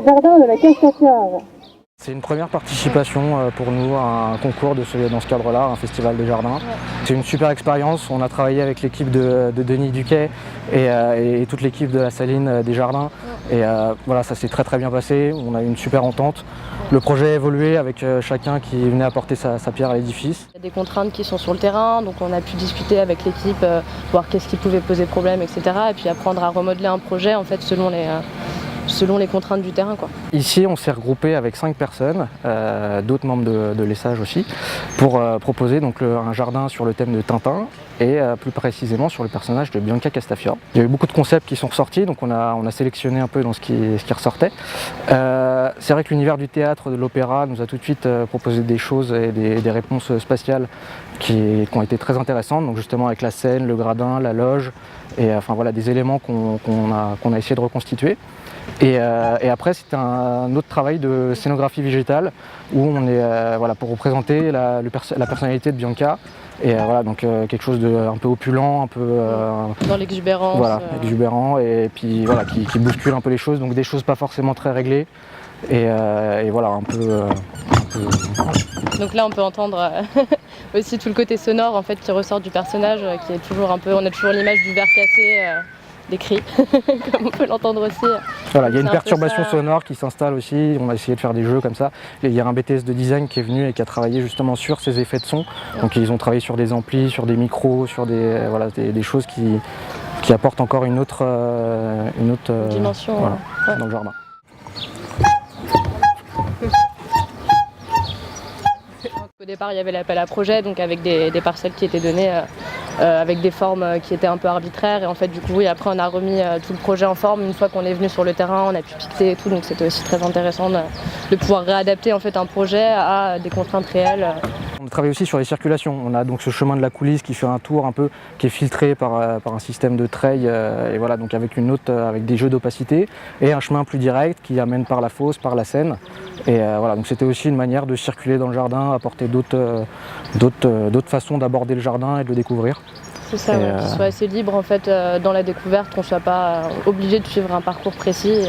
jardin de la Castafiore. C'est une première participation pour nous à un concours dans ce cadre-là, un festival de jardin. C'est une super expérience. On a travaillé avec l'équipe de Denis Duquet et toute l'équipe de la Saline des Jardins. Et voilà, ça s'est très bien passé. On a eu une super entente. Le projet a évolué avec chacun qui venait apporter sa pierre à l'édifice. Il y a des contraintes qui sont sur le terrain, donc on a pu discuter avec l'équipe, voir qu'est-ce qui pouvait poser problème, etc. Et puis apprendre à remodeler un projet en fait selon les contraintes du terrain, quoi. Ici, on s'est regroupé avec 5 personnes, d'autres membres de l'ESSAGE aussi, pour proposer donc un jardin sur le thème de Tintin et plus précisément sur le personnage de Bianca Castafiore. Il y a eu beaucoup de concepts qui sont ressortis, donc on a sélectionné un peu dans ce qui ressortait. C'est vrai que l'univers du théâtre, de l'opéra, nous a tout de suite proposé des choses et des réponses spatiales qui ont été très intéressantes, donc justement avec la scène, le gradin, la loge, et enfin voilà, des éléments qu'on a essayé de reconstituer. Et après, c'était un autre travail de scénographie végétale où on est voilà, pour représenter la personnalité de Bianca. Et voilà, donc quelque chose de un peu opulent, un peu dans l'exubérance. Voilà, exubérant, et puis voilà, qui bouscule un peu les choses, donc des choses pas forcément très réglées. Et voilà, un peu. Donc là, on peut entendre aussi tout le côté sonore en fait qui ressort du personnage, qui est toujours un peu. On a toujours l'image du verre cassé. Des cris, comme on peut l'entendre aussi. Voilà, il y a une perturbation sonore qui s'installe aussi, on a essayé de faire des jeux comme ça. Et il y a un BTS de design qui est venu et qui a travaillé justement sur ces effets de son. Donc ils ont travaillé sur des amplis, sur des micros, sur des choses qui apportent encore une autre dimension voilà, dans le jardin. Au départ, il y avait l'appel à projet, donc avec des parcelles qui étaient données avec des formes qui étaient un peu arbitraires. Et en fait, du coup, oui, après, on a remis tout le projet en forme. Une fois qu'on est venu sur le terrain, on a pu piqueter et tout. Donc, c'était aussi très intéressant de pouvoir réadapter en fait un projet à des contraintes réelles. On travaille aussi sur les circulations. On a donc ce chemin de la coulisse qui fait un tour un peu, qui est filtré par un système de treilles, et voilà, donc avec avec des jeux d'opacité, et un chemin plus direct qui amène par la fosse, par la Seine. Et voilà, donc c'était aussi une manière de circuler dans le jardin, apporter d'autres façons d'aborder le jardin et de le découvrir. C'est ça, qu'il soit assez libre en fait dans la découverte, qu'on ne soit pas obligé de suivre un parcours précis.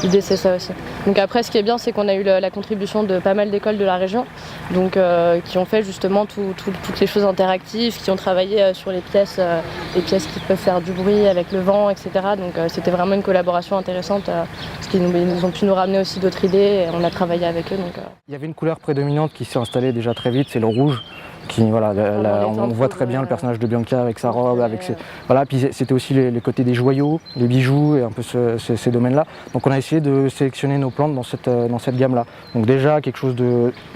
L'idée c'est ça aussi. Donc après, ce qui est bien, c'est qu'on a eu la contribution de pas mal d'écoles de la région, donc qui ont fait justement toutes les choses interactives, qui ont travaillé sur les pièces qui peuvent faire du bruit avec le vent, etc. Donc c'était vraiment une collaboration intéressante, parce qu'ils nous ont pu nous ramener aussi d'autres idées, et on a travaillé avec eux. Il y avait une couleur prédominante qui s'est installée déjà très vite, c'est le rouge. Voilà, on voit très bien le personnage de Bianca avec sa robe, voilà, puis c'était aussi les côtés des joyaux, les bijoux et un peu ces domaines-là. Donc on a essayé de sélectionner nos plantes dans cette gamme-là. Donc déjà quelque chose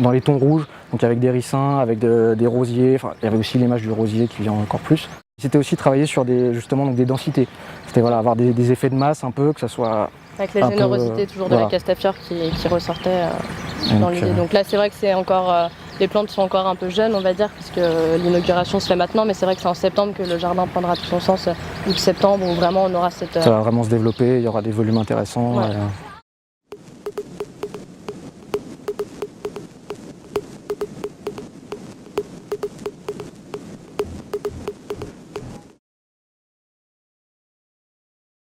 dans les tons rouges, donc avec des ricins, avec des rosiers, enfin il y avait aussi l'image du rosier qui vient encore plus. C'était aussi travailler sur justement des densités. C'était voilà, avoir des effets de masse un peu, que ça soit avec la générosité toujours de la Castafiore qui ressortait dans l'idée. Donc là c'est vrai que c'est encore les plantes sont encore un peu jeunes, on va dire, puisque l'inauguration se fait maintenant, mais c'est vrai que c'est en septembre que le jardin prendra tout son sens, août-septembre, où vraiment on aura Ça va vraiment se développer, il y aura des volumes intéressants. Ouais.